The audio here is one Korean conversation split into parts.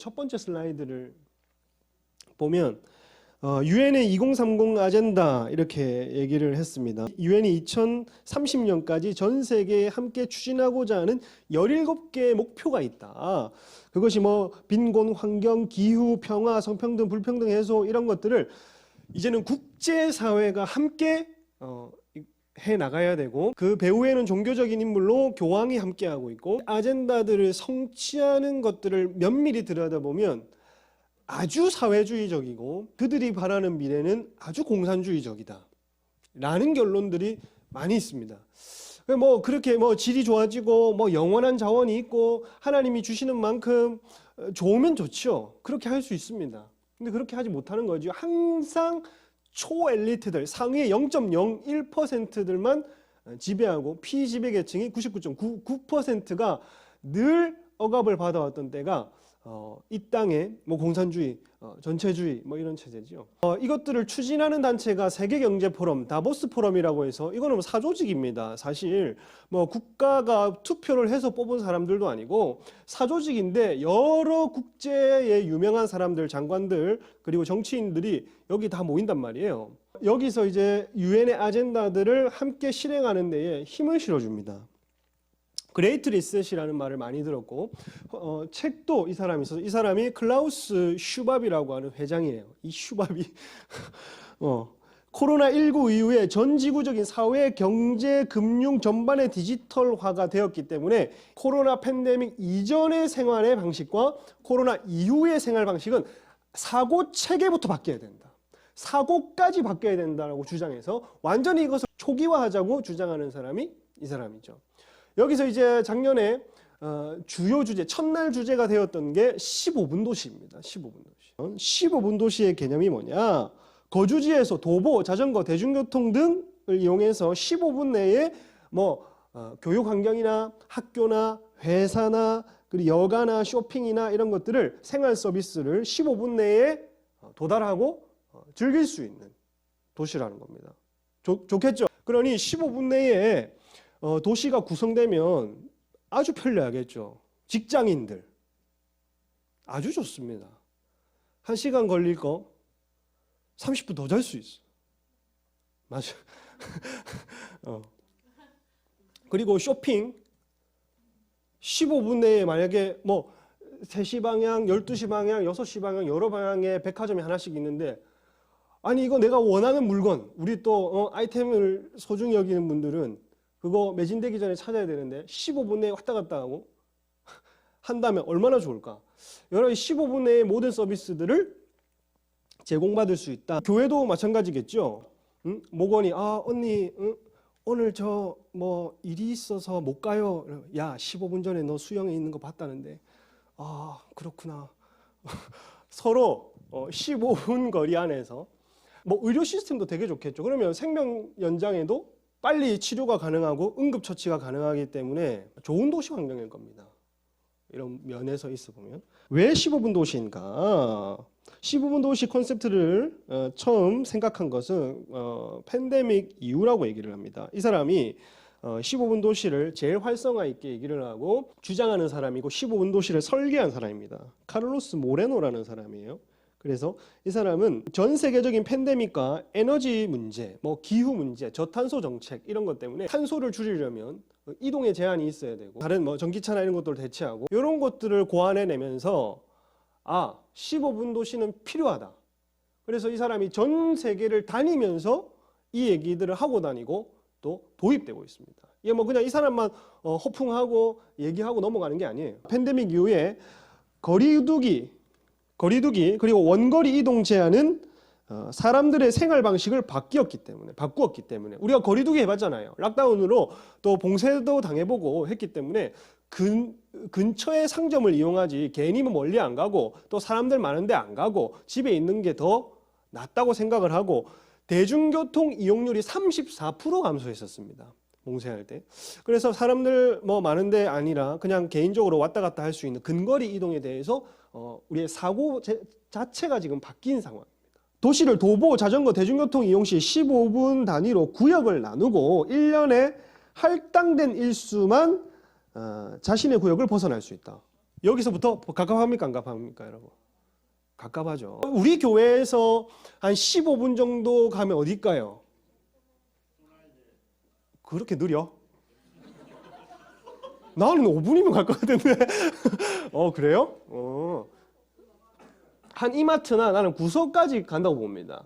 첫 번째 슬라이드를 보면 유엔의 2030 아젠다 이렇게 얘기를 했습니다. 유엔이 2030년까지 전 세계에 함께 추진하고자 하는 17개의 목표가 있다. 그것이 뭐 빈곤, 환경, 기후, 평화, 성평등, 불평등 해소 이런 것들을 이제는 국제사회가 함께 해 나가야 되고, 그 배후에는 종교적인 인물로 교황이 함께하고 있고, 아젠다들을 성취하는 것들을 면밀히 들여다보면 아주 사회주의적이고 그들이 바라는 미래는 아주 공산주의적이다 라는 결론들이 많이 있습니다. 뭐 그렇게 뭐 질이 좋아지고 뭐 영원한 자원이 있고 하나님이 주시는 만큼 좋으면 좋죠. 그렇게 할 수 있습니다. 근데 그렇게 하지 못하는 거죠. 항상 초엘리트들, 상위의 0.01%들만 지배하고 피지배 계층이 99.99%가 늘 억압을 받아왔던 때가 이 땅의 뭐 공산주의, 전체주의 뭐 이런 체제죠. 이것들을 추진하는 단체가 세계경제포럼, 다보스 포럼이라고 해서 이거는 사조직입니다. 사실 뭐 국가가 투표를 해서 뽑은 사람들도 아니고 사조직인데 여러 국제의 유명한 사람들, 장관들 그리고 정치인들이 여기 다 모인단 말이에요. 여기서 이제 유엔의 아젠다들을 함께 실행하는 데에 힘을 실어줍니다. 그레이트 리셋이라는 말을 많이 들었고 책도 이 사람이 있어서, 이 사람이 클라우스 슈밥이라고 하는 회장이에요. 이 슈밥이 코로나19 이후에 전 지구적인 사회, 경제, 금융 전반의 디지털화가 되었기 때문에 코로나 팬데믹 이전의 생활의 방식과 코로나 이후의 생활 방식은 사고 체계부터 바뀌어야 된다. 사고까지 바뀌어야 된다고 주장해서 완전히 이것을 초기화하자고 주장하는 사람이 이 사람이죠. 여기서 이제 작년에 주요 주제, 첫날 주제가 되었던 게 15분 도시입니다. 15분 도시. 15분 도시의 개념이 뭐냐? 거주지에서 도보, 자전거, 대중교통 등을 이용해서 15분 내에 뭐 교육 환경이나 학교나 회사나 그리고 여가나 쇼핑이나 이런 것들을, 생활 서비스를 15분 내에 도달하고 즐길 수 있는 도시라는 겁니다. 좋겠죠? 그러니 15분 내에 도시가 구성되면 아주 편리하겠죠. 직장인들 아주 좋습니다. 1시간 걸릴 거 30분 더 잘 수 있어. 맞아. 그리고 쇼핑 15분 내에 만약에 뭐 3시 방향, 12시 방향, 6시 방향 여러 방향의 백화점이 하나씩 있는데, 아니 이거 내가 원하는 물건, 우리 또 아이템을 소중히 여기는 분들은 그거 매진되기 전에 찾아야 되는데 15분 내에 왔다 갔다 하고 한다면 얼마나 좋을까? 여러 15분 내에 모든 서비스들을 제공받을 수 있다. 교회도 마찬가지겠죠. 응? 목원이 언니 오늘 저 뭐 일이 있어서 못 가요. 야 15분 전에 너 수영에 있는 거 봤다는데. 그렇구나. 서로 15분 거리 안에서 뭐 의료 시스템도 되게 좋겠죠. 그러면 생명 연장에도 빨리 치료가 가능하고 응급처치가 가능하기 때문에 좋은 도시 환경일 겁니다. 이런 면에서 있어 보면. 왜 15분 도시인가? 15분 도시 컨셉트를 처음 생각한 것은 팬데믹 이후라고 얘기를 합니다. 이 사람이 15분 도시를 제일 활성화 있게 얘기를 하고 주장하는 사람이고 15분 도시를 설계한 사람입니다. 카를로스 모레노라는 사람이에요. 그래서 이 사람은 전 세계적인 팬데믹과 에너지 문제, 뭐 기후 문제, 저탄소 정책 이런 것 때문에 탄소를 줄이려면 이동에 제한이 있어야 되고 다른 뭐 전기차나 이런 것들을 대체하고 이런 것들을 고안해내면서 15분 도시는 필요하다. 그래서 이 사람이 전 세계를 다니면서 이 얘기들을 하고 다니고 또 도입되고 있습니다. 이게 뭐 그냥 이 사람만 허풍하고 얘기하고 넘어가는 게 아니에요. 팬데믹 이후에 거리두기 그리고 원거리 이동 제한은 사람들의 생활 방식을 바꾸었기 때문에 우리가 거리두기 해봤잖아요. 락다운으로 또 봉쇄도 당해보고 했기 때문에 근처의 상점을 이용하지 괜히 멀리 안 가고 또 사람들 많은데 안 가고 집에 있는 게 더 낫다고 생각을 하고 대중교통 이용률이 34% 감소했었습니다. 봉쇄할 때. 그래서 사람들 뭐 많은데 아니라 그냥 개인적으로 왔다 갔다 할 수 있는 근거리 이동에 대해서 우리의 사고 자체가 지금 바뀐 상황입니다. 도시를 도보, 자전거, 대중교통 이용 시 15분 단위로 구역을 나누고 1년에 할당된 일수만 자신의 구역을 벗어날 수 있다. 여기서부터 갑갑합니까? 안 갑갑합니까? 여러분? 갑갑하죠. 우리 교회에서 한 15분 정도 가면 어딜까요? 그렇게 느려? 나는 5분이면 갈 것 같은데. 그래요? 한 이마트나 나는 구석까지 간다고 봅니다.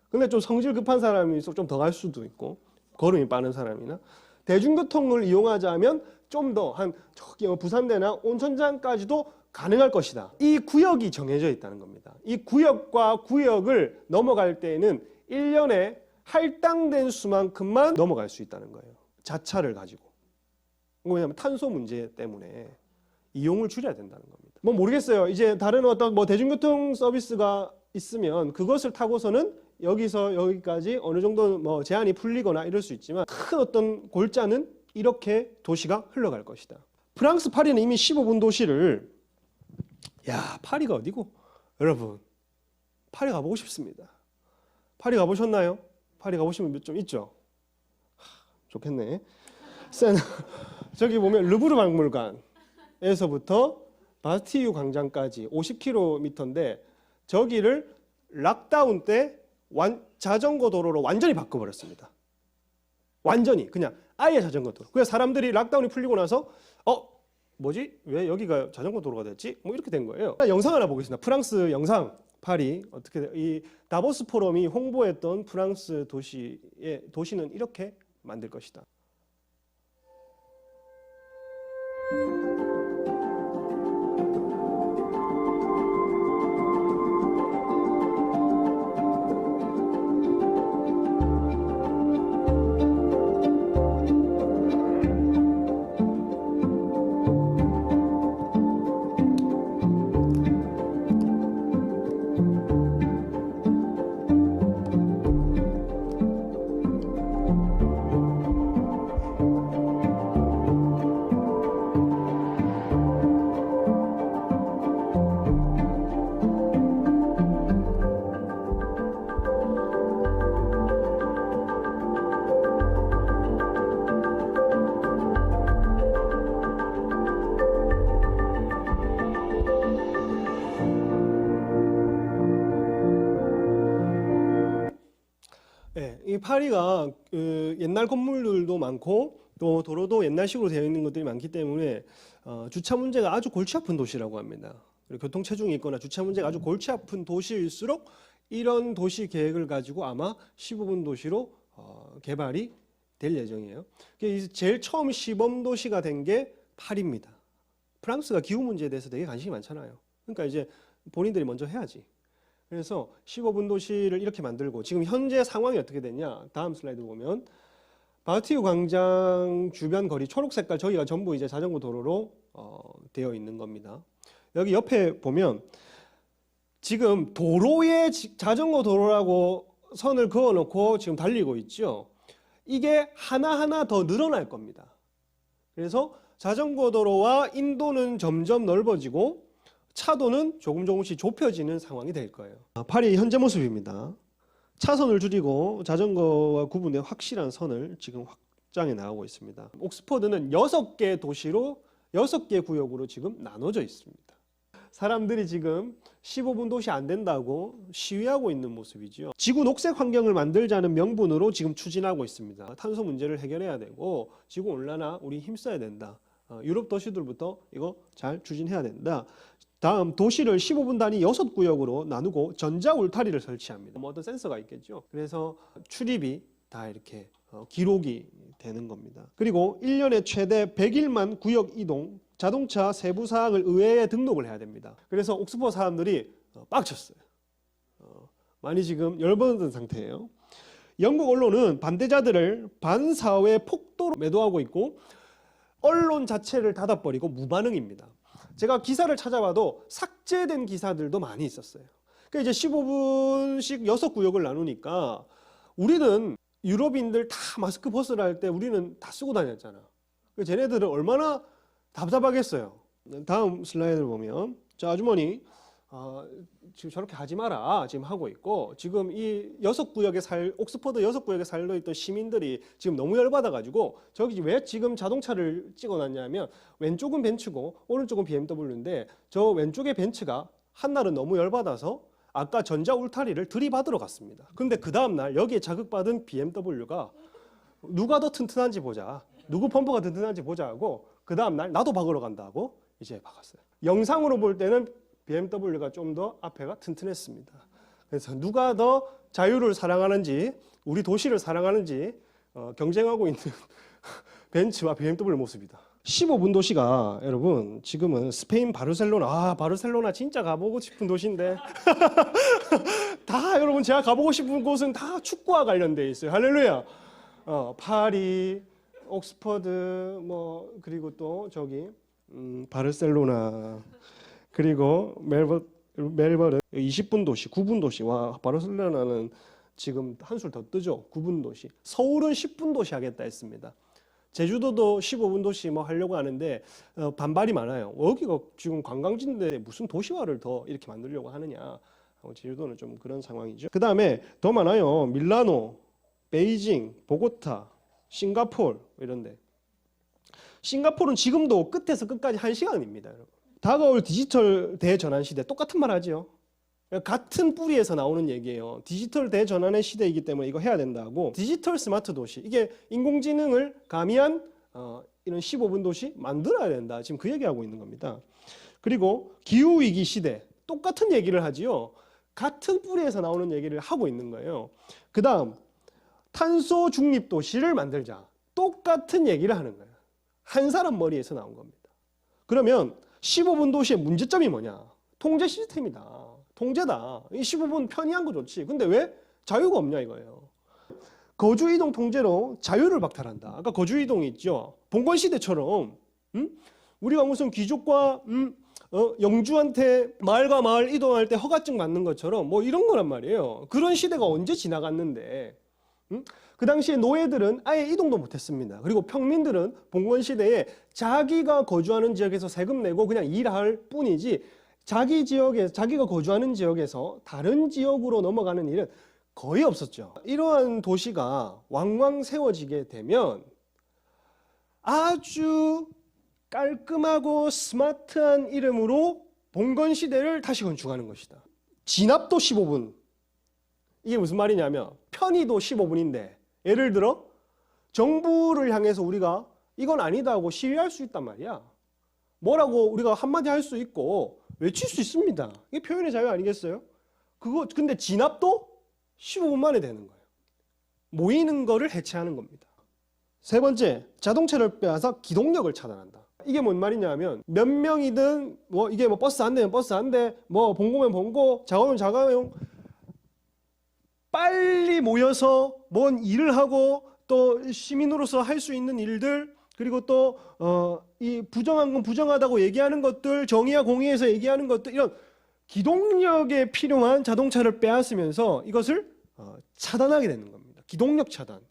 근데 좀 성질 급한 사람이 좀 더 갈 수도 있고, 걸음이 빠른 사람이나. 대중교통을 이용하자면 좀 더 한 저기 부산대나 온천장까지도 가능할 것이다. 이 구역이 정해져 있다는 겁니다. 이 구역과 구역을 넘어갈 때에는 1년에 할당된 수만큼만 넘어갈 수 있다는 거예요. 자차를 가지고. 왜냐하면 탄소 문제 때문에 이용을 줄여야 된다는 겁니다. 뭐 모르겠어요. 이제 다른 어떤 뭐 대중교통 서비스가 있으면 그것을 타고서는 여기서 여기까지 어느 정도 뭐 제한이 풀리거나 이럴 수 있지만 큰 어떤 골자는 이렇게 도시가 흘러갈 것이다. 프랑스 파리는 이미 15분 도시를 파리가 어디고? 여러분 파리 가보고 싶습니다. 파리 가보셨나요? 파리 가보시면 좀 있죠? 좋겠네. 저기 보면 루브르 박물관에서부터 바스티유 광장까지 50km인데 저기를 락다운 때 자전거 도로로 완전히 바꿔버렸습니다. 완전히 그냥 아예 자전거 도로. 그래서 사람들이 락다운이 풀리고 나서 뭐지? 왜 여기가 자전거 도로가 됐지? 뭐 이렇게 된 거예요. 영상 하나 보겠습니다. 프랑스 영상 파리 어떻게 이 다보스 포럼이 홍보했던 프랑스 도시는 이렇게 만들 것이다. 이 파리가 옛날 건물들도 많고 또 도로도 옛날식으로 되어 있는 것들이 많기 때문에 주차 문제가 아주 골치 아픈 도시라고 합니다. 그리고 교통 체중이 있거나 주차 문제가 아주 골치 아픈 도시일수록 이런 도시 계획을 가지고 아마 15분 도시로 개발이 될 예정이에요. 제일 처음 시범 도시가 된 게 파리입니다. 프랑스가 기후 문제에 대해서 되게 관심이 많잖아요. 그러니까 이제 본인들이 먼저 해야지. 그래서 15분 도시를 이렇게 만들고 지금 현재 상황이 어떻게 되냐? 다음 슬라이드 보면 바티유 광장 주변 거리 초록 색깔 저기가 전부 이제 자전거 도로로 되어 있는 겁니다. 여기 옆에 보면 지금 도로에 자전거 도로라고 선을 그어놓고 지금 달리고 있죠. 이게 하나하나 더 늘어날 겁니다. 그래서 자전거 도로와 인도는 점점 넓어지고 차도는 조금씩 좁혀지는 상황이 될 거예요. 파리 현재 모습입니다. 차선을 줄이고 자전거와 구분된 확실한 선을 지금 확장해 나가고 있습니다. 옥스퍼드는 6개 도시로 6개 구역으로 지금 나눠져 있습니다. 사람들이 지금 15분 도시 안 된다고 시위하고 있는 모습이죠. 지구 녹색 환경을 만들자는 명분으로 지금 추진하고 있습니다. 탄소 문제를 해결해야 되고 지구 온난화 우리 힘써야 된다. 유럽 도시들부터 이거 잘 추진해야 된다. 다음 도시를 15분 단위 6구역으로 나누고 전자 울타리를 설치합니다. 뭐 어떤 센서가 있겠죠. 그래서 출입이 다 이렇게 기록이 되는 겁니다. 그리고 1년에 최대 100일만 구역 이동, 자동차 세부 사항을 의회에 등록을 해야 됩니다. 그래서 옥스퍼드 사람들이 빡쳤어요. 많이 지금 열받은 상태예요. 영국 언론은 반대자들을 반사회 폭도로 매도하고 있고 언론 자체를 닫아버리고 무반응입니다. 제가 기사를 찾아봐도 삭제된 기사들도 많이 있었어요. 그러니까 이제 15분씩 6구역을 나누니까 우리는 유럽인들 다 마스크 벗으라 할 때 우리는 다 쓰고 다녔잖아. 쟤네들은 얼마나 답답하겠어요. 다음 슬라이드를 보면 자 아주머니 지금 저렇게 하지 마라 지금 하고 있고, 지금 이 옥스퍼드 6구역에 살고 있던 시민들이 지금 너무 열받아가지고 저기 왜 지금 자동차를 찍어놨냐면 왼쪽은 벤츠고 오른쪽은 BMW인데 저 왼쪽의 벤츠가 한날은 너무 열받아서 아까 전자 울타리를 들이받으러 갔습니다. 근데 그 다음날 여기에 자극받은 BMW가 누가 더 튼튼한지 보자, 누구 펌프가 튼튼한지 보자 하고 그 다음날 나도 박으러 간다고 이제 박았어요. 영상으로 볼 때는 BMW가 좀 더 앞에가 튼튼했습니다. 그래서 누가 더 자유를 사랑하는지, 우리 도시를 사랑하는지 경쟁하고 있는 벤츠와 BMW 모습이다. 15분 도시가 여러분 지금은 스페인 바르셀로나, 바르셀로나 진짜 가보고 싶은 도시인데 다 여러분 제가 가보고 싶은 곳은 다 축구와 관련돼 있어요. 할렐루야. 파리, 옥스퍼드, 뭐 그리고 또 저기 바르셀로나, 그리고 멜버른 20분 도시, 9분 도시. 와, 바르셀로나는 지금 한술 더 뜨죠. 9분 도시. 서울은 10분 도시 하겠다 했습니다. 제주도도 15분 도시 뭐 하려고 하는데 반발이 많아요. 여기가 지금 관광지인데 무슨 도시화를 더 이렇게 만들려고 하느냐. 제주도는 좀 그런 상황이죠. 그 다음에 더 많아요. 밀라노, 베이징, 보고타, 싱가포르 이런데. 싱가포르는 지금도 끝에서 끝까지 1시간입니다. 여러분. 다가올 디지털 대전환 시대, 똑같은 말 하죠. 같은 뿌리에서 나오는 얘기예요. 디지털 대전환의 시대이기 때문에 이거 해야 된다고. 디지털 스마트 도시, 이게 인공지능을 가미한 이런 15분 도시 만들어야 된다. 지금 그 얘기하고 있는 겁니다. 그리고 기후위기 시대, 똑같은 얘기를 하지요. 같은 뿌리에서 나오는 얘기를 하고 있는 거예요. 그 다음 탄소 중립 도시를 만들자. 똑같은 얘기를 하는 거예요. 한 사람 머리에서 나온 겁니다. 그러면 15분 도시의 문제점이 뭐냐? 통제 시스템이다. 통제다. 이 15분 편의한 거 좋지. 근데 왜 자유가 없냐 이거예요. 거주 이동 통제로 자유를 박탈한다. 아까 거주 이동이 있죠. 봉건 시대처럼 우리가 무슨 귀족과 영주한테 마을과 마을 이동할 때 허가증 받는 것처럼 뭐 이런 거란 말이에요. 그런 시대가 언제 지나갔는데 그 당시에 노예들은 아예 이동도 못했습니다. 그리고 평민들은 봉건 시대에 자기가 거주하는 지역에서 세금 내고 그냥 일할 뿐이지 자기가 거주하는 지역에서 다른 지역으로 넘어가는 일은 거의 없었죠. 이러한 도시가 왕왕 세워지게 되면 아주 깔끔하고 스마트한 이름으로 봉건 시대를 다시 건축하는 것이다. 진압도 15분. 이게 무슨 말이냐면 편의도 15분인데 예를 들어 정부를 향해서 우리가 이건 아니다 하고 시위할 수 있단 말이야. 뭐라고 우리가 한마디 할 수 있고 외칠 수 있습니다. 이게 표현의 자유 아니겠어요? 근데 진압도 15분 만에 되는 거예요. 모이는 거를 해체하는 겁니다. 세 번째, 자동차를 빼앗아 기동력을 차단한다. 이게 뭔 말이냐면 몇 명이든 뭐 이게 뭐 버스 안 되면 버스 안 돼, 뭐 본고면 본고, 자가용 자가용, 빨리 모여서 뭔 일을 하고 또 시민으로서 할 수 있는 일들, 그리고 또 이 부정한 건 부정하다고 얘기하는 것들, 정의와 공의에서 얘기하는 것들, 이런 기동력에 필요한 자동차를 빼앗으면서 이것을 차단하게 되는 겁니다. 기동력 차단.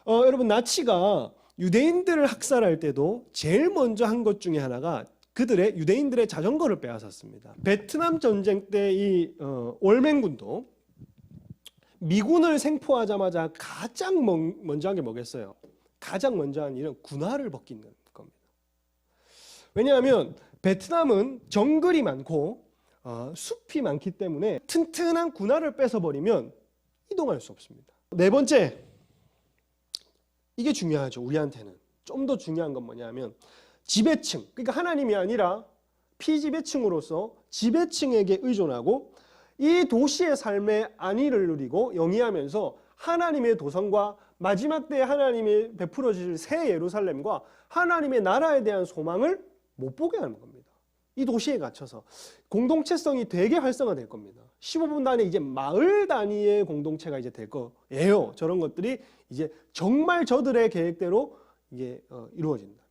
여러분, 나치가 유대인들을 학살할 때도 제일 먼저 한 것 중에 하나가 유대인들의 자전거를 빼앗았습니다. 베트남 전쟁 때 이 월맹군도 미군을 생포하자마자 가장 먼저 한 게 뭐겠어요? 가장 먼저 한 일은 군화를 벗기는 겁니다. 왜냐하면 베트남은 정글이 많고 숲이 많기 때문에 튼튼한 군화를 뺏어버리면 이동할 수 없습니다. 네 번째, 이게 중요하죠. 우리한테는 좀 더 중요한 건 뭐냐면 지배층, 그러니까 하나님이 아니라 피지배층으로서 지배층에게 의존하고 이 도시의 삶의 안위를 누리고 영위하면서 하나님의 도성과 마지막 때에 하나님이 베풀어 주실 새 예루살렘과 하나님의 나라에 대한 소망을 못 보게 하는 겁니다. 이 도시에 갇혀서 공동체성이 되게 활성화될 겁니다. 15분 단위 이제 마을 단위의 공동체가 이제 될 거예요. 저런 것들이 이제 정말 저들의 계획대로 이게 이루어진다.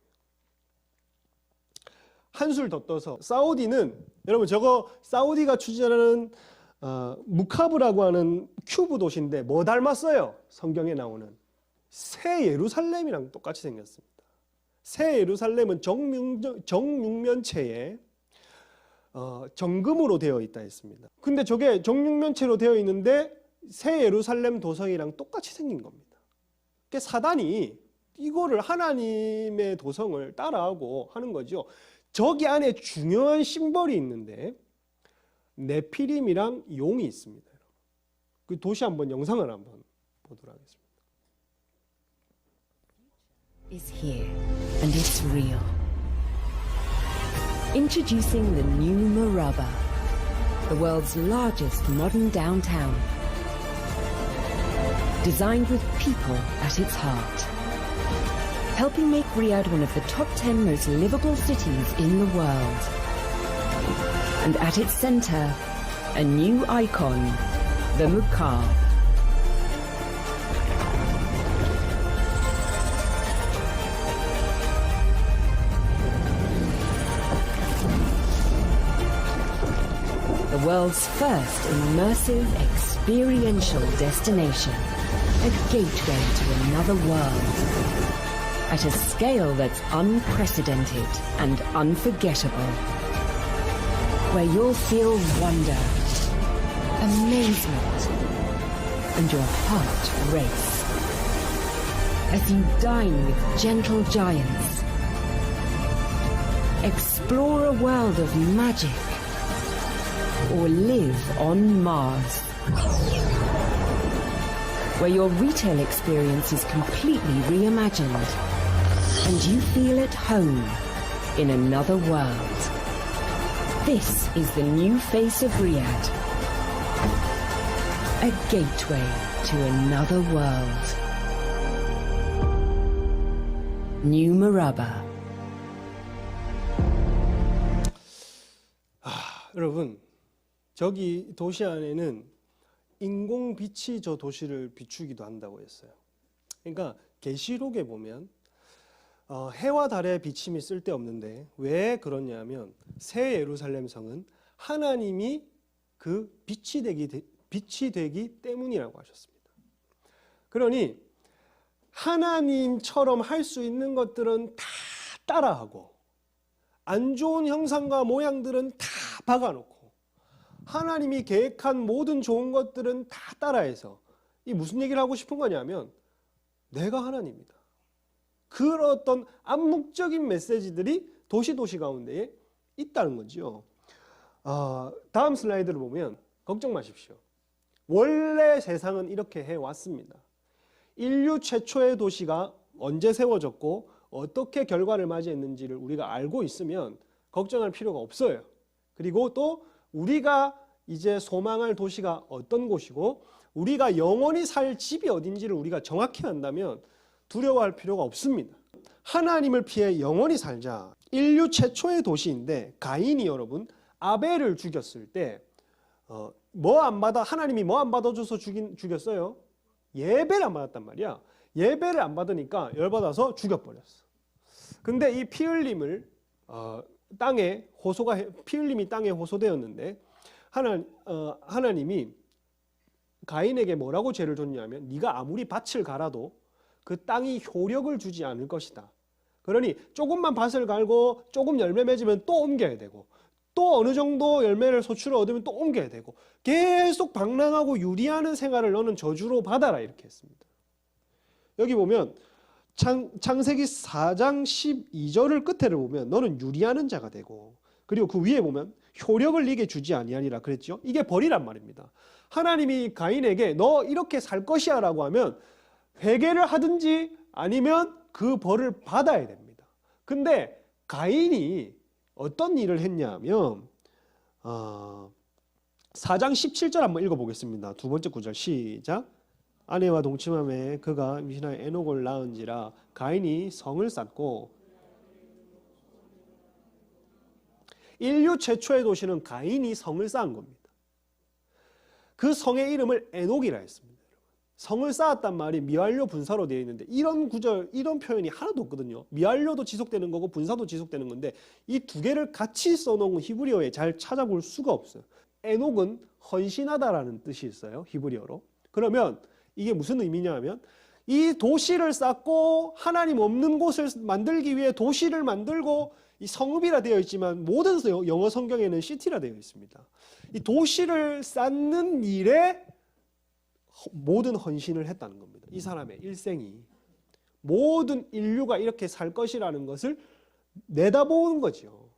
한술 더 떠서 사우디는, 여러분 저거 사우디가 추진하는 무카브라고 하는 큐브 도시인데 뭐 닮았어요? 성경에 나오는 새 예루살렘이랑 똑같이 생겼습니다. 새 예루살렘은 정육면체에 정금으로 되어 있다 했습니다. 근데 저게 정육면체로 되어 있는데 새 예루살렘 도성이랑 똑같이 생긴 겁니다. 그러니까 사단이 이거를 하나님의 도성을 따라하고 하는 거죠. 저기 안에 중요한 심벌이 있는데 네피림이랑 용이 있습니다. 그 도시 한번 영상을 한번 보도록 하겠습니다. Is here and it's real. Introducing the new Maraba, the world's largest modern downtown. Designed with people at its heart. Helping make Riyadh one of the top 10 most livable cities in the world. And at its center, a new icon, the Muqab. The world's first immersive experiential destination, a gateway to another world, at a scale that's unprecedented and unforgettable, where you'll feel wonder, amazement, and your heart race, as you dine with gentle giants, explore a world of magic, or live on Mars, where your retail experience is completely reimagined and you feel at home in another world. This is the new face of Riyadh, a gateway to another world. New Maraba. 여러분, 저기 도시 안에는 인공빛이 저 도시를 비추기도 한다고 했어요. 그러니까 계시록에 보면 해와 달의 비침이 쓸데없는데 왜 그러냐면 새 예루살렘 성은 하나님이 그 빛이 되기 때문이라고 하셨습니다. 그러니 하나님처럼 할 수 있는 것들은 다 따라하고 안 좋은 형상과 모양들은 다 박아놓고 하나님이 계획한 모든 좋은 것들은 다 따라해서 이 무슨 얘기를 하고 싶은 거냐면 내가 하나님이다. 그런 어떤 암묵적인 메시지들이 도시 가운데에 있다는 거죠. 다음 슬라이드를 보면 걱정 마십시오. 원래 세상은 이렇게 해왔습니다. 인류 최초의 도시가 언제 세워졌고 어떻게 결과를 맞이했는지를 우리가 알고 있으면 걱정할 필요가 없어요. 그리고 또 우리가 이제 소망할 도시가 어떤 곳이고 우리가 영원히 살 집이 어딘지를 우리가 정확히 안다면 두려워할 필요가 없습니다. 하나님을 피해 영원히 살자. 인류 최초의 도시인데 가인이 여러분 아벨을 죽였을 때 하나님이 뭐 안 받아줘서 죽였어요? 예배를 안 받았단 말이야. 예배를 안 받으니까 열받아서 죽여버렸어. 근데 이 피 흘림을 피 흘림이 땅에 호소되었는데 하나님이 가인에게 뭐라고 죄를 줬냐면 네가 아무리 밭을 갈아도 그 땅이 효력을 주지 않을 것이다. 그러니 조금만 밭을 갈고 조금 열매 맺으면 또 옮겨야 되고 또 어느 정도 열매를 소출을 얻으면 또 옮겨야 되고 계속 방랑하고 유리하는 생활을 너는 저주로 받아라 이렇게 했습니다. 여기 보면 창세기 4장 12절을 끝에를 보면 너는 유리하는 자가 되고 그리고 그 위에 보면 효력을 네게 주지 아니하니라 그랬죠. 이게 벌이란 말입니다. 하나님이 가인에게 너 이렇게 살 것이야 라고 하면 회개를 하든지 아니면 그 벌을 받아야 됩니다. 근데 가인이 어떤 일을 했냐면 4장 17절 한번 읽어보겠습니다. 두 번째 구절 시작. 아내와 동침함에 그가 임신하여 에녹을 낳은지라 가인이 성을 쌓고 인류 최초의 도시는 가인이 성을 쌓은 겁니다. 그 성의 이름을 에녹이라 했습니다. 성을 쌓았단 말이 미완료 분사로 되어 있는데 이런 구절, 이런 표현이 하나도 없거든요. 미완료도 지속되는 거고 분사도 지속되는 건데 이 두 개를 같이 써놓은 히브리어에 잘 찾아볼 수가 없어요. 에녹은 헌신하다라는 뜻이 있어요. 히브리어로. 그러면 이게 무슨 의미냐 하면 이 도시를 쌓고 하나님 없는 곳을 만들기 위해 도시를 만들고 이 성읍이라 되어 있지만 모든 영어 성경에는 시티라 되어 있습니다. 이 도시를 쌓는 일에 모든 헌신을 했다는 겁니다. 이 사람의 일생이 모든 인류가 이렇게 살 것이라는 것을 내다보는 거죠.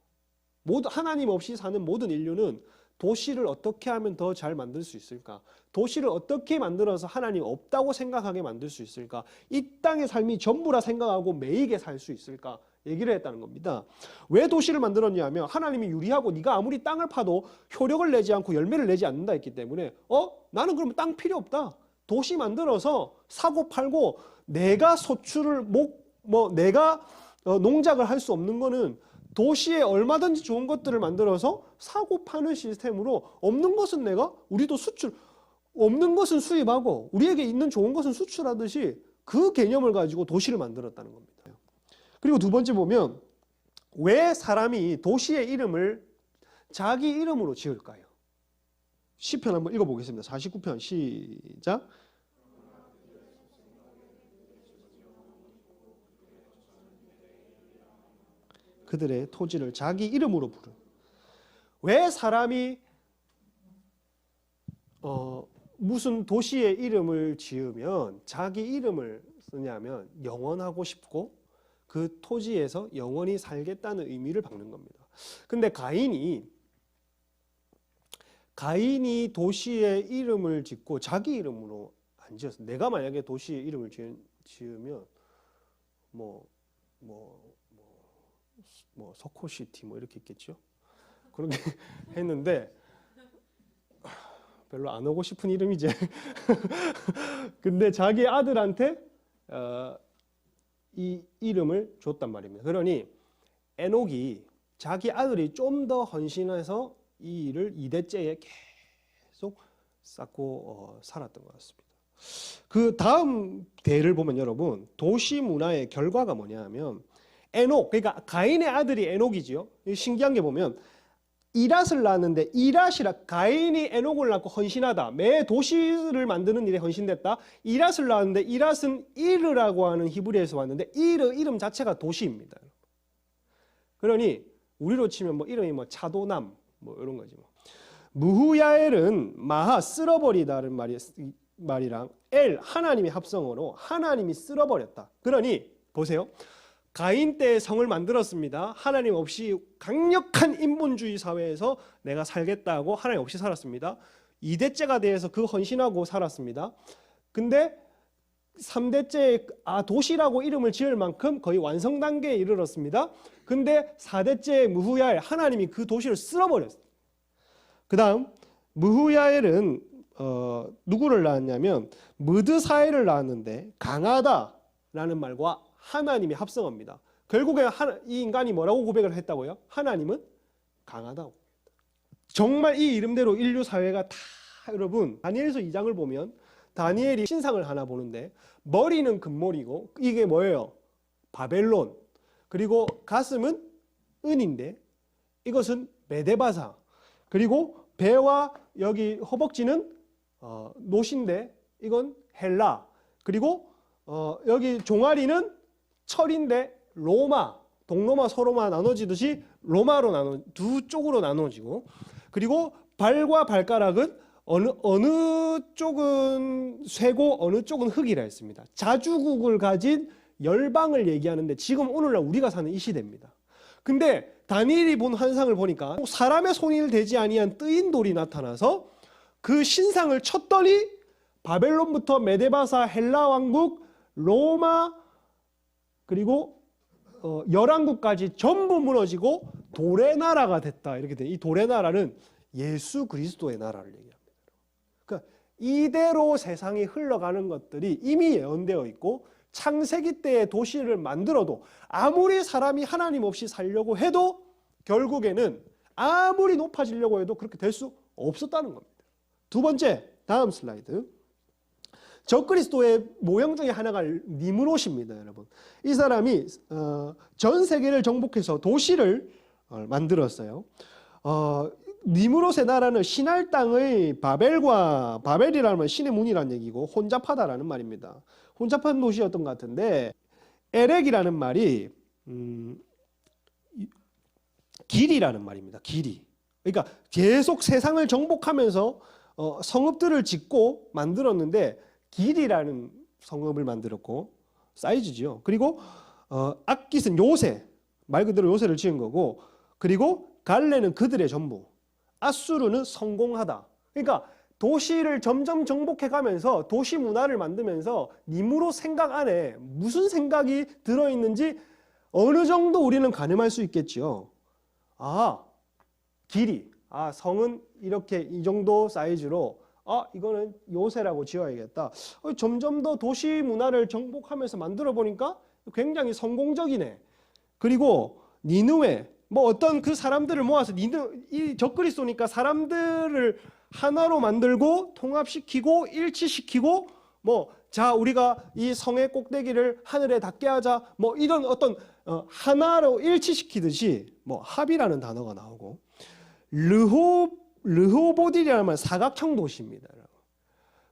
하나님 없이 사는 모든 인류는 도시를 어떻게 하면 더 잘 만들 수 있을까? 도시를 어떻게 만들어서 하나님 없다고 생각하게 만들 수 있을까? 이 땅의 삶이 전부라 생각하고 매이게 살 수 있을까? 얘기를 했다는 겁니다. 왜 도시를 만들었냐 하면 하나님이 유리하고 네가 아무리 땅을 파도 효력을 내지 않고 열매를 내지 않는다 했기 때문에 나는 그러면 땅 필요 없다. 도시 만들어서 사고 팔고 내가 소출을 내가 농작을 할 수 없는 거는 도시에 얼마든지 좋은 것들을 만들어서 사고 파는 시스템으로 없는 것은 우리도 없는 것은 수입하고 우리에게 있는 좋은 것은 수출하듯이 그 개념을 가지고 도시를 만들었다는 겁니다. 그리고 두 번째 보면 왜 사람이 도시의 이름을 자기 이름으로 지을까요? 시편 한번 읽어보겠습니다. 49편 시작. 그들의 토지를 자기 이름으로 부르. 왜 사람이 무슨 도시의 이름을 지으면 자기 이름을 쓰냐면 영원하고 싶고 그 토지에서 영원히 살겠다는 의미를 받는 겁니다. 근데 가인이 도시의 이름을 짓고 자기 이름으로 안 지었어. 내가 만약에 도시의 이름을 지으면 서코시티 이렇게 있겠죠. 그렇게 했는데 별로 안 오고 싶은 이름이지. 근데 자기 아들한테 이 이름을 줬단 말입니다. 그러니 에녹이 자기 아들이 좀 더 헌신해서 이 일을 2대째에 계속 쌓고 살았던 것 같습니다. 그 다음 대를 보면 여러분 도시 문화의 결과가 뭐냐 하면 에녹, 그러니까 가인의 아들이 에녹이지요. 신기한 게 보면 이랏을 낳았는데 가인이 에녹을 낳고 헌신하다. 매 도시를 만드는 일에 헌신됐다. 이랏을 낳았는데 이랏은 이르라고 하는 히브리에서 왔는데 이름 자체가 도시입니다. 그러니 우리로 치면 이름이 차도남 이런 거지. 무후야엘은 마하 쓸어버리다는 말이랑 엘 하나님의 합성어로 하나님이 쓸어버렸다. 그러니 보세요. 가인 때 성을 만들었습니다. 하나님 없이 강력한 인본주의 사회에서 내가 살겠다고 하나님 없이 살았습니다. 2대째가 돼서 그 헌신하고 살았습니다. 근데 3대째 도시라고 이름을 지을 만큼 거의 완성 단계에 이르렀습니다. 근데 4대째 무후야엘 하나님이 그 도시를 쓸어버렸어요. 그 다음 무후야엘은 누구를 낳았냐면 무드사엘을 낳았는데 강하다라는 말과 하나님이 합성합니다. 결국에 이 인간이 뭐라고 고백을 했다고요? 하나님은 강하다고. 정말 이 이름대로 인류 사회가 다 여러분 다니엘서 2장을 보면 다니엘이 신상을 하나 보는데 머리는 금머리고 이게 뭐예요? 바벨론. 그리고 가슴은 은인데 이것은 메데바사. 그리고 배와 여기 허벅지는 노신데 이건 헬라. 그리고 여기 종아리는 철인데 로마, 동로마, 서로마 나눠지듯이 로마로 두 쪽으로 나눠지고 그리고 발과 발가락은 어느 쪽은 쇠고 어느 쪽은 흙이라 했습니다. 자주국을 가진 열방을 얘기하는데 지금 오늘날 우리가 사는 이 시대입니다. 근데 다니엘이 본 환상을 보니까 사람의 손이 되지 아니한 뜨인 돌이 나타나서 그 신상을 쳤더니 바벨론부터 메데바사, 헬라 왕국, 로마 그리고 열왕국까지 전부 무너지고 돌의 나라가 됐다. 이렇게 돼. 이 돌의 나라는 예수 그리스도의 나라를 얘기합니다. 그러니까 이대로 세상이 흘러가는 것들이 이미 예언되어 있고 창세기 때의 도시를 만들어도 아무리 사람이 하나님 없이 살려고 해도 결국에는 아무리 높아지려고 해도 그렇게 될 수 없었다는 겁니다. 두 번째, 다음 슬라이드. 적그리스도의 모형 중에 하나가 니므롯입니다, 여러분. 이 사람이 전 세계를 정복해서 도시를 만들었어요. 니므롯의 나라는 신할 땅의 바벨이라는 말 신의 문이라는 얘기고 혼잡하다라는 말입니다. 혼잡한 도시였던 것 같은데 에렉이라는 말이 길이라는 말입니다. 길이. 그러니까 계속 세상을 정복하면서 성읍들을 짓고 만들었는데 길이라는 성읍을 만들었고 사이즈지요. 그리고 악깃은 요새, 말 그대로 요새를 지은 거고, 그리고 갈레는 그들의 전부, 아수르는 성공하다. 그러니까 도시를 점점 정복해 가면서 도시 문화를 만들면서 니무롯 생각 안에 무슨 생각이 들어있는지 어느 정도 우리는 가늠할 수 있겠지요. 아, 길이. 아, 성은 이렇게 이 정도 사이즈로, 아, 이거는 요새라고 지어야겠다. 점점 더 도시 문화를 정복하면서 만들어 보니까 굉장히 성공적이네. 그리고 니느웨, 뭐 어떤 그 사람들을 모아서 이 적그리 쏘니까 사람들을 하나로 만들고 통합시키고 일치시키고, 뭐 자 우리가 이 성의 꼭대기를 하늘에 닿게 하자, 뭐 이런 어떤 하나로 일치시키듯이 뭐 합이라는 단어가 나오고, 르호보딜이라는 말 사각형 도시입니다.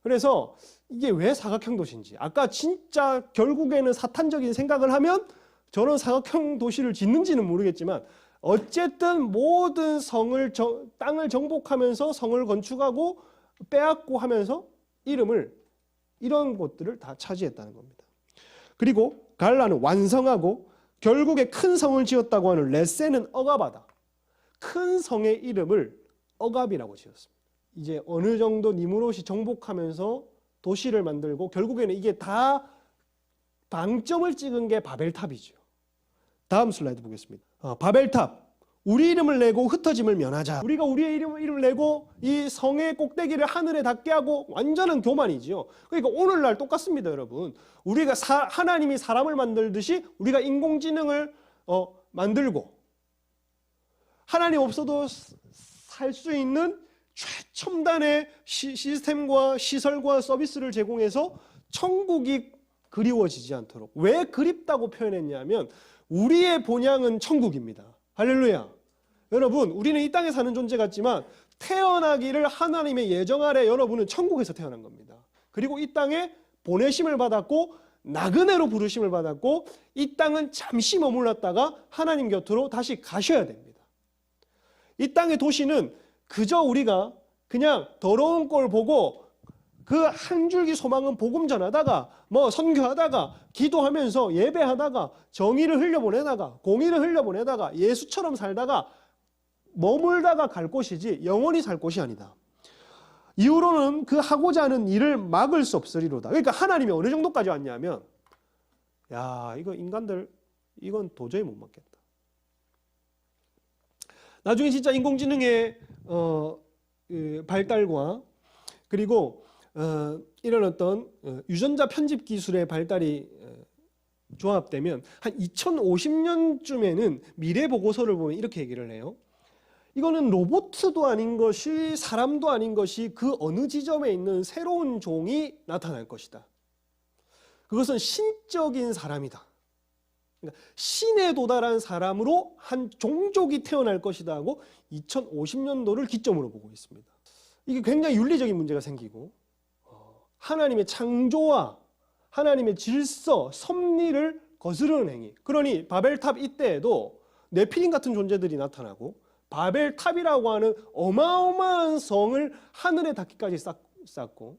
그래서 이게 왜 사각형 도시인지, 아까 진짜 결국에는 사탄적인 생각을 하면 저런 사각형 도시를 짓는지는 모르겠지만 어쨌든 모든 땅을 정복하면서 성을 건축하고 빼앗고 하면서 이름을 이런 곳들을 다 차지했다는 겁니다. 그리고 갈라는 완성하고 결국에 큰 성을 지었다고 하는 레세는 억압하다. 큰 성의 이름을 억압이라고 지었습니다. 이제 어느 정도 니무롯이 정복하면서 도시를 만들고 결국에는 이게 다 방점을 찍은 게 바벨탑이죠. 다음 슬라이드 보겠습니다. 바벨탑. 우리 이름을 내고 흩어짐을 면하자. 우리가 우리의 이름을 내고 이 성의 꼭대기를 하늘에 닿게 하고 완전한 교만이지요. 그러니까 오늘날 똑같습니다, 여러분. 우리가 하나님이 사람을 만들듯이 우리가 인공지능을 만들고 하나님 없어도 살 수 있는 최첨단의 시스템과 시설과 서비스를 제공해서 천국이 그리워지지 않도록. 왜 그립다고 표현했냐면 우리의 본향은 천국입니다. 할렐루야. 여러분, 우리는 이 땅에 사는 존재 같지만 태어나기를 하나님의 예정 아래 여러분은 천국에서 태어난 겁니다. 그리고 이 땅에 보내심을 받았고 나그네로 부르심을 받았고 이 땅은 잠시 머물렀다가 하나님 곁으로 다시 가셔야 됩니다. 이 땅의 도시는 그저 우리가 그냥 더러운 꼴 보고 그 한 줄기 소망은 복음 전하다가 뭐 선교하다가 기도하면서 예배하다가 정의를 흘려보내다가 공의를 흘려보내다가 예수처럼 살다가 머물다가 갈 곳이지 영원히 살 곳이 아니다. 이후로는 그 하고자 하는 일을 막을 수 없으리로다. 그러니까 하나님이 어느 정도까지 왔냐면 야, 이거 인간들 이건 도저히 못 막겠다. 나중에 진짜 인공지능의 발달과 그리고 이런 어떤 유전자 편집 기술의 발달이 조합되면 한 2050년쯤에는 미래 보고서를 보면 이렇게 얘기를 해요. 이거는 로봇도 아닌 것이 사람도 아닌 것이 그 어느 지점에 있는 새로운 종이 나타날 것이다. 그것은 신적인 사람이다. 그러니까 신에 도달한 사람으로 한 종족이 태어날 것이다 하고 2050년도를 기점으로 보고 있습니다. 이게 굉장히 윤리적인 문제가 생기고 하나님의 창조와 하나님의 질서, 섭리를 거스르는 행위. 그러니 바벨탑 이때에도 네필림 같은 존재들이 나타나고 바벨탑이라고 하는 어마어마한 성을 하늘에 닿기까지 쌓고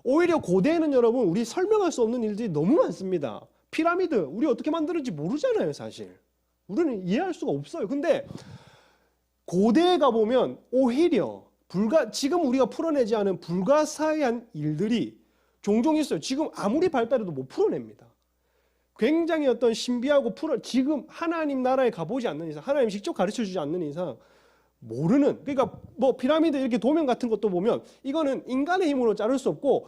오히려 고대에는 여러분 우리 설명할 수 없는 일들이 너무 많습니다. 피라미드 우리 어떻게 만드는지 모르잖아요. 사실 우리는 이해할 수가 없어요. 근데 고대에 가보면 오히려 지금 우리가 풀어내지 않은 불가사의한 일들이 종종 있어요. 지금 아무리 발달해도 못 풀어냅니다. 굉장히 어떤 신비하고 지금 하나님 나라에 가보지 않는 이상, 하나님 직접 가르쳐주지 않는 이상 모르는, 그러니까 뭐 피라미드 이렇게 도면 같은 것도 보면 이거는 인간의 힘으로 자를 수 없고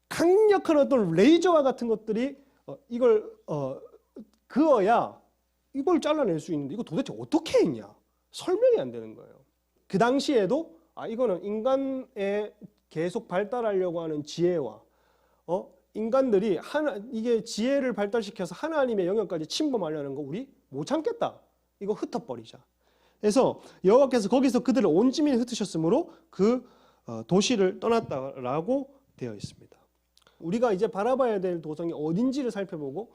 강력한 어떤 레이저와 같은 것들이 이걸 그어야 이걸 잘라낼 수 있는데 이거 도대체 어떻게 했냐? 설명이 안 되는 거예요. 그 당시에도 이거는 인간의 계속 발달하려고 하는 지혜와 인간들이 이게 지혜를 발달시켜서 하나님의 영역까지 침범하려는 거 우리 못 참겠다. 이거 흩어버리자. 그래서 여호와께서 거기서 그들을 온짐이 흩으셨으므로 그 도시를 떠났다라고 되어 있습니다. 우리가 이제 바라봐야 될 도성이 어딘지를 살펴보고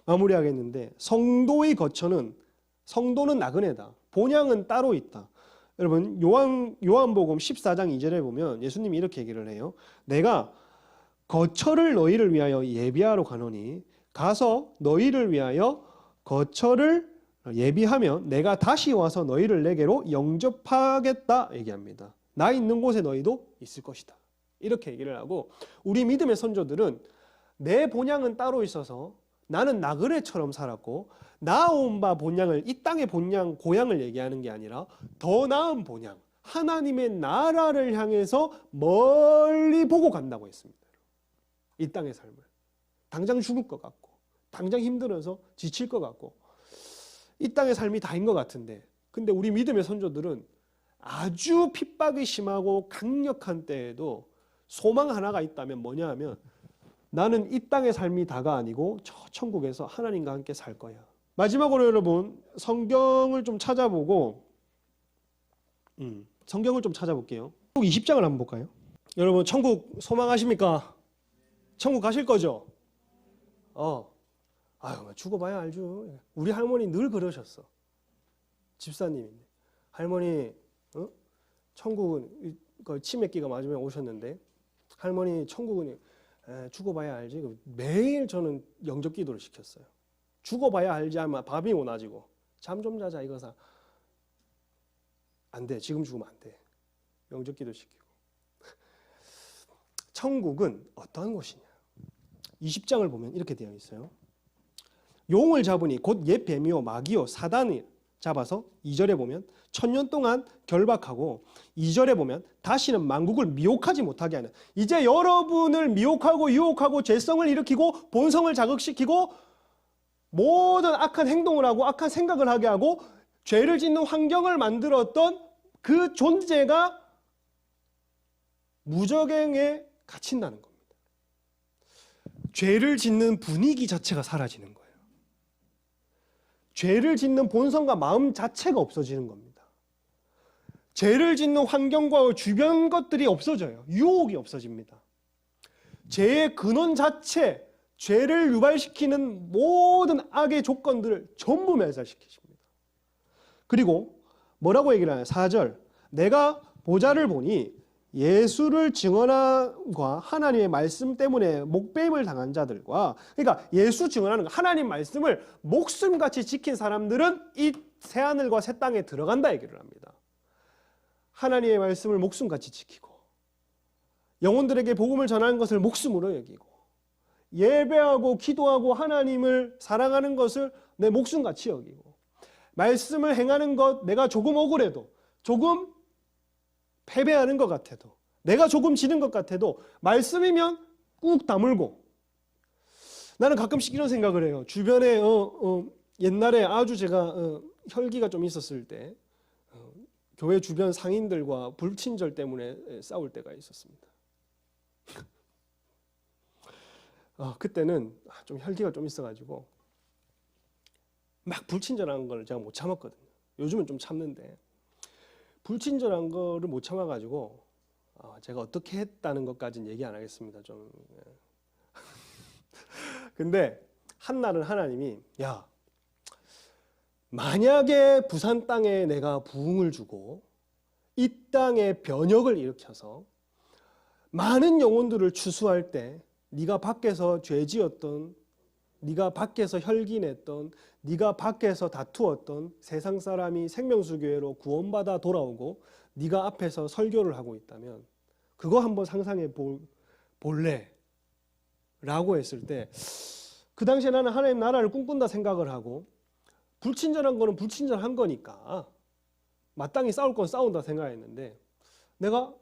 마무리하겠는데 성도의 거처는 성도는 나그네다. 본향은 따로 있다. 여러분 요한복음 14장 2절에 보면 예수님이 이렇게 얘기를 해요. 내가 거처를 너희를 위하여 예비하러 가노니 가서 너희를 위하여 거처를 예비하면 내가 다시 와서 너희를 내게로 영접하겠다 얘기합니다. 나 있는 곳에 너희도 있을 것이다. 이렇게 얘기를 하고, 우리 믿음의 선조들은 내 본향은 따로 있어서 나는 나그네처럼 살았고 나아온 바 본향을, 이 땅의 본향, 고향을 얘기하는 게 아니라 더 나은 본향, 하나님의 나라를 향해서 멀리 보고 간다고 했습니다. 이 땅의 삶을 당장 죽을 것 같고 당장 힘들어서 지칠 것 같고 이 땅의 삶이 다인 것 같은데, 근데 우리 믿음의 선조들은 아주 핍박이 심하고 강력한 때에도 소망 하나가 있다면 뭐냐 하면, 나는 이 땅의 삶이 다가 아니고 저 천국에서 하나님과 함께 살 거야. 마지막으로 여러분 성경을 좀 찾아보고 성경을 좀 찾아볼게요. 20장을 한번 볼까요? 여러분 천국 소망하십니까? 천국 가실 거죠? 아유, 죽어봐야 알죠. 우리 할머니 늘 그러셨어. 집사님인데 할머니 천국은 치매기가 맞으면 오셨는데, 할머니 천국은 죽어봐야 알지. 매일 저는 영접 기도를 시켰어요. 죽어봐야 알지 하면 밥이 오나지고 잠 좀 자자 이거사. 안 돼. 지금 죽으면 안 돼. 영접 기도 시키고. 천국은 어떠한 곳이냐. 20장을 보면 이렇게 되어 있어요. 용을 잡으니 곧 옛 뱀이요 마귀요 사단이 잡아서 2절에 보면 1000년 동안 결박하고, 2절에 보면 다시는 만국을 미혹하지 못하게 하는, 이제 여러분을 미혹하고 유혹하고 죄성을 일으키고 본성을 자극시키고 모든 악한 행동을 하고 악한 생각을 하게 하고 죄를 짓는 환경을 만들었던 그 존재가 무저갱에 갇힌다는 겁니다. 죄를 짓는 분위기 자체가 사라지는 거예요. 죄를 짓는 본성과 마음 자체가 없어지는 겁니다. 죄를 짓는 환경과 주변 것들이 없어져요. 유혹이 없어집니다. 죄의 근원 자체, 죄를 유발시키는 모든 악의 조건들을 전부 멸살시키십니다. 그리고 뭐라고 얘기를 하나요? 4절, 내가 보좌를 보니 예수를 증언함과 하나님의 말씀 때문에 목배임을 당한 자들과, 그러니까 예수 증언하는 거, 하나님 말씀을 목숨같이 지킨 사람들은 이 새하늘과 새 땅에 들어간다 얘기를 합니다. 하나님의 말씀을 목숨같이 지키고 영혼들에게 복음을 전하는 것을 목숨으로 여기고 예배하고 기도하고 하나님을 사랑하는 것을 내 목숨같이 여기고, 말씀을 행하는 것, 내가 조금 억울해도, 조금 패배하는 것 같아도, 내가 조금 지는 것 같아도 말씀이면 꾹 다물고. 나는 가끔씩 이런 생각을 해요. 주변에 옛날에 아주 제가 혈기가 좀 있었을 때 교회 주변 상인들과 불친절 때문에 싸울 때가 있었습니다. 그때는 좀 혈기가 좀 있어가지고 막 불친절한 걸 제가 못 참았거든요. 요즘은 좀 참는데 불친절한 거를 못 참아가지고 제가 어떻게 했다는 것까지는 얘기 안 하겠습니다. 좀. 근데 한날은 하나님이, 야, 만약에 부산 땅에 내가 부흥을 주고 이 땅에 변혁을 일으켜서 많은 영혼들을 추수할 때 네가 밖에서 죄 지었던, 네가 밖에서 혈기냈던, 네가 밖에서 다투었던 세상 사람이 생명수교회로 구원받아 돌아오고 네가 앞에서 설교를 하고 있다면 그거 한번 상상해 볼래? 라고 했을 때, 그 당시에 나는 하나님 나라를 꿈꾼다 생각을 하고, 불친절한 거는 불친절한 거니까 마땅히 싸울 건 싸운다 생각했는데 내가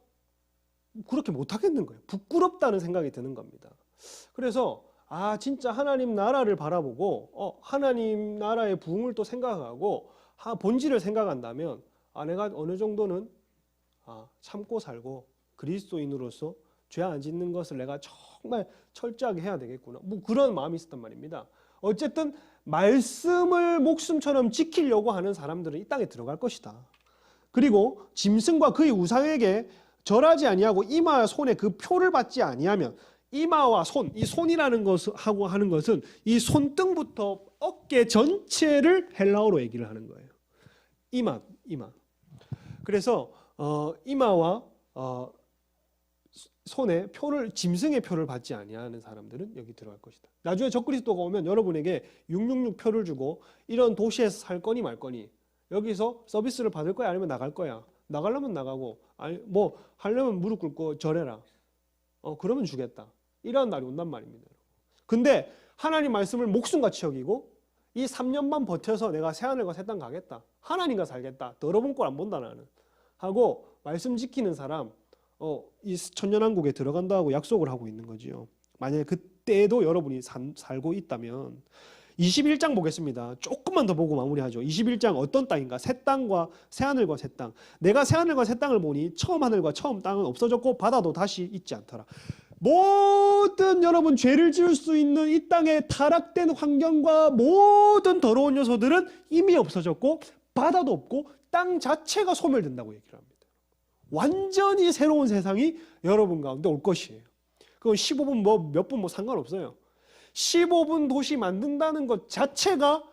그렇게 못하겠는 거예요. 부끄럽다는 생각이 드는 겁니다. 그래서 진짜 하나님 나라를 바라보고 하나님 나라의 부흥을 또 생각하고 본질을 생각한다면 내가 어느 정도는 참고 살고 그리스도인으로서 죄 안 짓는 것을 내가 정말 철저하게 해야 되겠구나. 뭐 그런 마음이 있었단 말입니다. 어쨌든 말씀을 목숨처럼 지키려고 하는 사람들은 이 땅에 들어갈 것이다. 그리고 짐승과 그의 우상에게 절하지 아니하고 이마와 손에 그 표를 받지 아니하면, 이마와 손, 이 손이라는 것을 하고 하는 것은 이 손등부터 어깨 전체를 헬라어로 얘기를 하는 거예요. 이마. 그래서 이마와 손에 표를, 짐승의 표를 받지 아니하는 사람들은 여기 들어갈 것이다. 나중에 적그리스도가 오면 여러분에게 666 표를 주고 이런 도시에서 살 거니 말 거니, 여기서 서비스를 받을 거야 아니면 나갈 거야. 나가려면 나가고, 아니 뭐 하려면 무릎 꿇고 절해라. 그러면 주겠다. 이런 날이 온단 말입니다. 근데 하나님 말씀을 목숨같이 여기고 이 3년만 버텨서 내가 새하늘과 새 땅 가겠다. 하나님과 살겠다. 더러운 꼴 안 본다 나는. 하고 말씀 지키는 사람, 이 천년왕국에 들어간다고 약속을 하고 있는 거지요. 만약에 그때도 여러분이 살고 있다면 21장 보겠습니다. 조금만 더 보고 마무리하죠. 21장 어떤 땅인가? 새 땅과 새하늘과 새 땅. 내가 새하늘과 새 땅을 보니 처음 하늘과 처음 땅은 없어졌고 바다도 다시 있지 않더라. 모든 여러분 죄를 지을 수 있는 이 땅의 타락된 환경과 모든 더러운 요소들은 이미 없어졌고 바다도 없고 땅 자체가 소멸된다고 얘기를 합니다. 완전히 새로운 세상이 여러분 가운데 올 것이에요. 그건 15분 몇 분 상관없어요. 15분 도시 만든다는 것 자체가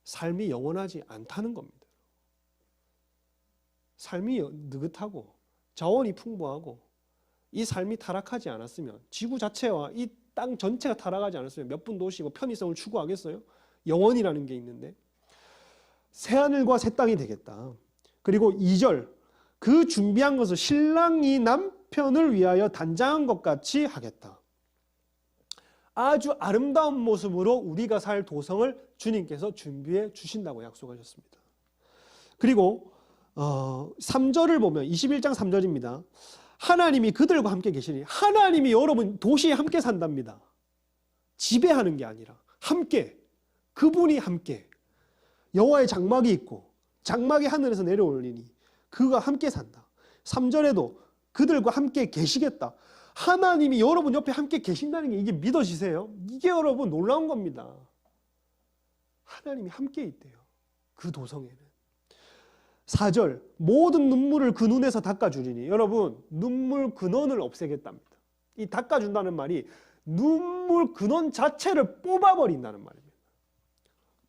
삶이 영원하지 않다는 겁니다. 삶이 느긋하고 자원이 풍부하고 이 삶이 타락하지 않았으면, 지구 자체와 이 땅 전체가 타락하지 않았으면 몇 분 도시 편의성을 추구하겠어요? 영원이라는 게 있는데, 새하늘과 새 땅이 되겠다. 그리고 2절, 그 준비한 것을 신랑이 남편을 위하여 단장한 것 같이 하겠다. 아주 아름다운 모습으로 우리가 살 도성을 주님께서 준비해 주신다고 약속하셨습니다. 그리고 3절을 보면 21장 3절입니다. 하나님이 그들과 함께 계시니, 하나님이 여러분 도시에 함께 산답니다. 지배하는 게 아니라 함께, 그분이 함께, 여호와의 장막이 있고 장막이 하늘에서 내려오리니 그가 함께 산다. 3절에도 그들과 함께 계시겠다. 하나님이 여러분 옆에 함께 계신다는 게 이게 믿어지세요? 이게 여러분 놀라운 겁니다. 하나님이 함께 있대요. 그 도성에는. 4절, 모든 눈물을 그 눈에서 닦아주리니, 여러분 눈물 근원을 없애겠답니다. 이 닦아준다는 말이 눈물 근원 자체를 뽑아버린다는 말입니다.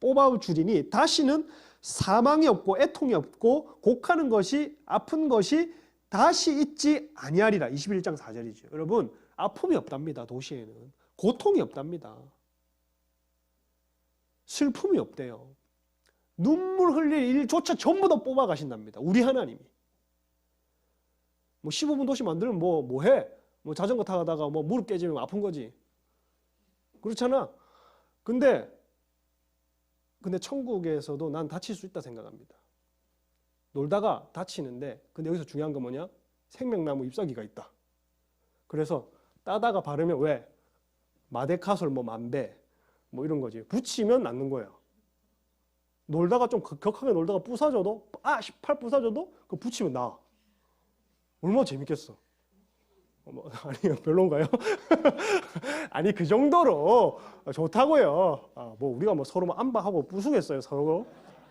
뽑아주리니 다시는 사망이 없고 애통이 없고 곡하는 것이, 아픈 것이 다시 있지 아니하리라. 21장 4절이죠. 여러분 아픔이 없답니다. 도시에는 고통이 없답니다. 슬픔이 없대요. 눈물 흘릴 일조차 전부 다 뽑아 가신답니다. 우리 하나님이. 뭐 15분 도시 만들면 뭐 해? 뭐 자전거 타다가 뭐 무릎 깨지면 아픈 거지. 그렇잖아. 근데 천국에서도 난 다칠 수 있다 생각합니다. 놀다가 다치는데, 근데 여기서 중요한 건 뭐냐? 생명나무 잎사귀가 있다. 그래서 따다가 바르면 왜? 마데카솔 만배 뭐 이런 거지. 붙이면 낫는 거야. 놀다가 좀 격하게 놀다가 부서져도, 팔 부서져도 그거 붙이면 나. 얼마나 재밌겠어. 아니 별론가요? 아니 그 정도로 좋다고요. 뭐 우리가 뭐 서로 안바하고 부수겠어요 서로.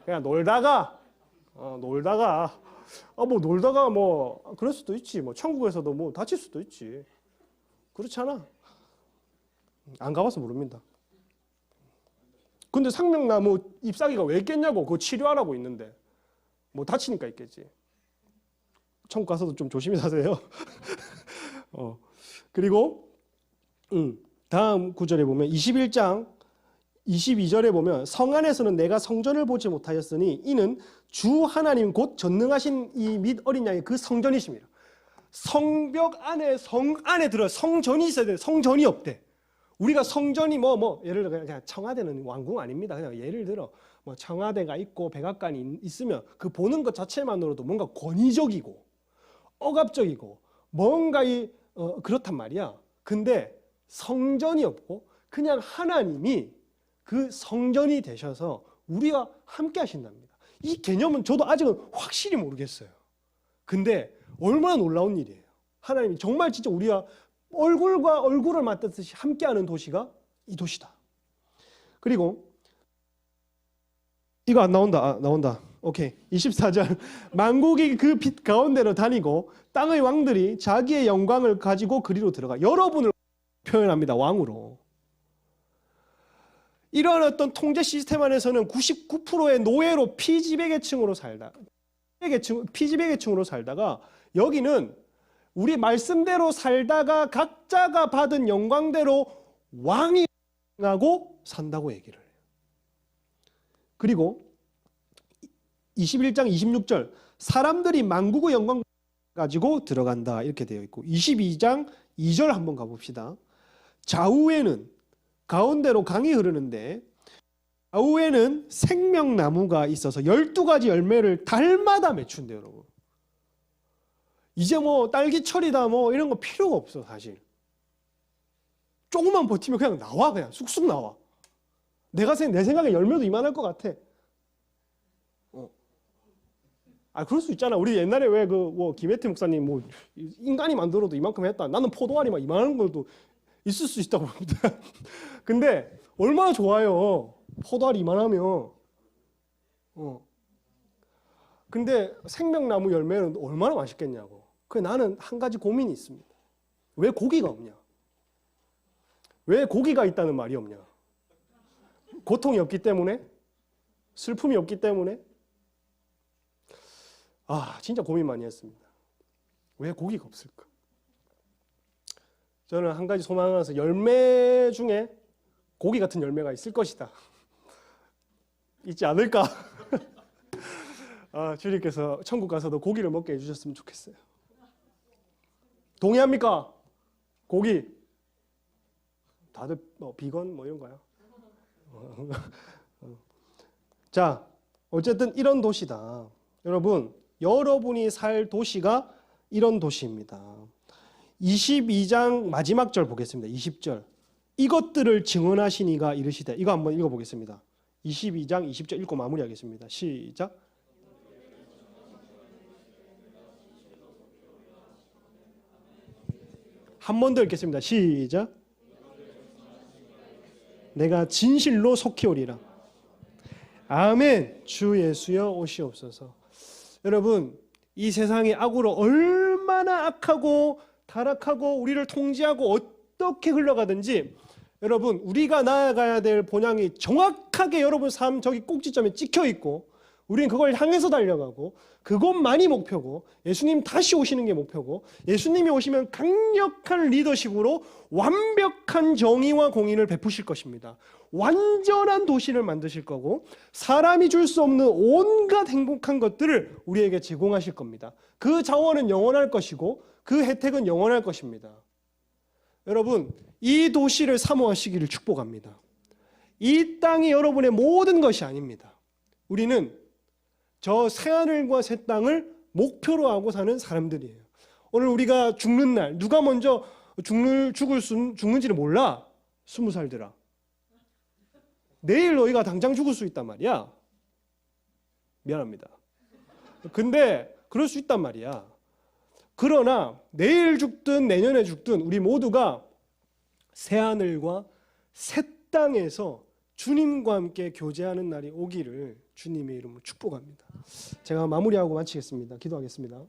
그냥 놀다가 그럴 수도 있지. 뭐 천국에서도 뭐 다칠 수도 있지. 그렇잖아. 안 가봐서 모릅니다. 근데 생명나무 잎사귀가 왜 있겠냐고. 그거 치료하라고 있는데 뭐 다치니까 있겠지. 천국 가서도 좀 조심히 사세요. 그리고 다음 구절에 보면 21장 22절에 보면, 성 안에서는 내가 성전을 보지 못하였으니 이는 주 하나님 곧 전능하신 이 및 어린 양의 그 성전이십니다. 성벽 안에, 성 안에 들어 성전이 있어야 돼. 성전이 없대. 우리가 성전이 예를 들어 그냥 청와대는 왕궁 아닙니다. 그냥 예를 들어 뭐 청와대가 있고 백악관이 있으면 그 보는 것 자체만으로도 뭔가 권위적이고 억압적이고 뭔가 그렇단 말이야. 근데 성전이 없고 그냥 하나님이 그 성전이 되셔서 우리가 함께 하신답니다. 이 개념은 저도 아직은 확실히 모르겠어요. 근데 얼마나 놀라운 일이에요. 하나님이 정말 진짜 우리가 얼굴과 얼굴을 맞닿듯이 함께하는 도시가 이 도시다. 그리고 이거 안 나온다. 나온다. 오케이. 24절. 만국이 그 빛 가운데로 다니고 땅의 왕들이 자기의 영광을 가지고 그리로 들어가. 여러분을 표현합니다. 왕으로. 이런 어떤 통제 시스템 안에서는 99%의 노예로 피지배계층으로 살다가 여기는 우리 말씀대로 살다가 각자가 받은 영광대로 왕이 하고 산다고 얘기를 해요. 그리고 21장 26절 사람들이 만국의 영광 가지고 들어간다 이렇게 되어 있고 22장 2절 한번 가봅시다. 좌우에는 가운데로 강이 흐르는데 좌우에는 생명나무가 있어서 12가지 열매를 달마다 맺춘대요, 여러분. 이제 뭐 딸기철이다 뭐 이런 거 필요가 없어 사실. 조금만 버티면 그냥 나와, 그냥 쑥쑥 나와. 내 생각에 열매도 이만할 것 같아. 그럴 수 있잖아. 우리 옛날에 왜 김혜태 목사님 인간이 만들어도 이만큼 했다. 나는 포도알이 막 이만한 것도 있을 수 있다고 봅니다. 근데 얼마나 좋아요. 포도알이 이만하면. 근데 생명나무 열매는 얼마나 맛있겠냐고. 나는 한 가지 고민이 있습니다. 왜 고기가 없냐? 왜 고기가 있다는 말이 없냐? 고통이 없기 때문에? 슬픔이 없기 때문에? 진짜 고민 많이 했습니다. 왜 고기가 없을까? 저는 한 가지 소망하면서 열매 중에 고기 같은 열매가 있을 것이다. 있지 않을까? 주님께서 천국 가서도 고기를 먹게 해주셨으면 좋겠어요. 동의합니까? 고기. 다들 비건 이런 거야. 자, 어쨌든 이런 도시다. 여러분이 살 도시가 이런 도시입니다. 22장 마지막 절 보겠습니다. 20절. 이것들을 증언하시니가 이르시되. 이거 한번 읽어보겠습니다. 22장 20절 읽고 마무리하겠습니다. 시작. 한 번 더 읽겠습니다. 시작. 내가 진실로 속히 오리라. 아멘. 주 예수여 오시옵소서. 여러분, 이 세상의 악으로 얼마나 악하고 타락하고 우리를 통제하고 어떻게 흘러가든지 여러분, 우리가 나아가야 될 본향이 정확하게 여러분 삶 저기 꼭지점에 찍혀 있고 우리는 그걸 향해서 달려가고 그것만이 목표고 예수님 다시 오시는 게 목표고 예수님이 오시면 강력한 리더십으로 완벽한 정의와 공의를 베푸실 것입니다. 완전한 도시를 만드실 거고 사람이 줄 수 없는 온갖 행복한 것들을 우리에게 제공하실 겁니다. 그 자원은 영원할 것이고 그 혜택은 영원할 것입니다. 여러분, 이 도시를 사모하시기를 축복합니다. 이 땅이 여러분의 모든 것이 아닙니다. 우리는 저 새하늘과 새 땅을 목표로 하고 사는 사람들이에요. 오늘 우리가 죽는 날, 누가 먼저 죽는지를 몰라. 20살들아. 내일 너희가 당장 죽을 수 있단 말이야. 미안합니다. 근데 그럴 수 있단 말이야. 그러나 내일 죽든 내년에 죽든 우리 모두가 새하늘과 새 땅에서 주님과 함께 교제하는 날이 오기를 주님의 이름으로 축복합니다. 제가 마무리하고 마치겠습니다. 기도하겠습니다.